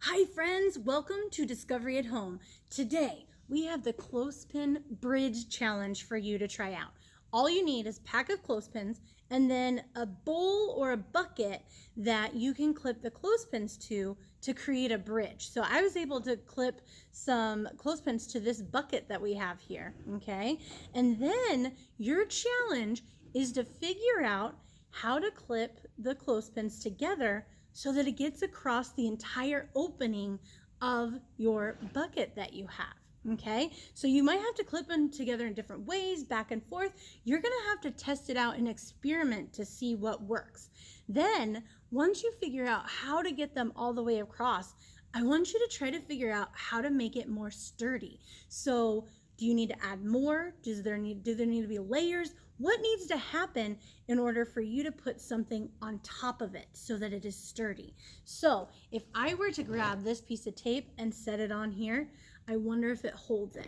Hi friends, welcome to Discovery at Home. Today we have the Clothespin Bridge Challenge for you to try out. All you need is a pack of clothespins and then a bowl or a bucket that you can clip the clothespins to create a bridge. So I was able to clip some clothespins to this bucket that we have here, okay? And then your challenge is to figure out how to clip the clothespins together so that it gets across the entire opening of your bucket that you have. Okay, so you might have to clip them together in different ways, back and forth. You're gonna have to test it out and experiment to see what works. Then, once you figure out how to get them all the way across, I want you to try to figure out how to make it more sturdy. So, do you need to add more? Do there need to be layers? What needs to happen in order for you to put something on top of it so that it is sturdy? So if I were to grab this piece of tape and set it on here, I wonder if it holds it.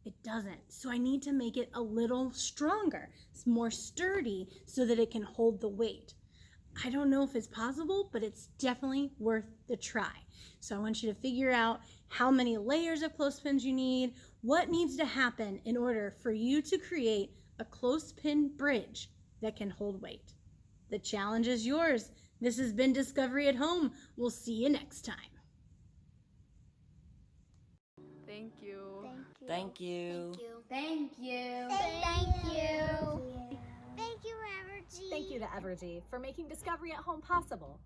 It doesn't. So I need to make it a little stronger. It's more sturdy so that it can hold the weight. I don't know if it's possible, but it's definitely worth the try. So I want you to figure out how many layers of clothespins you need, what needs to happen in order for you to create a clothespin bridge that can hold weight. The challenge is yours. This has been Discovery at Home. We'll see you next time. Thank you. Thank you. Thank you. Thank you. Thank you, Evergy. Thank you to Evergy for making Discovery at Home possible.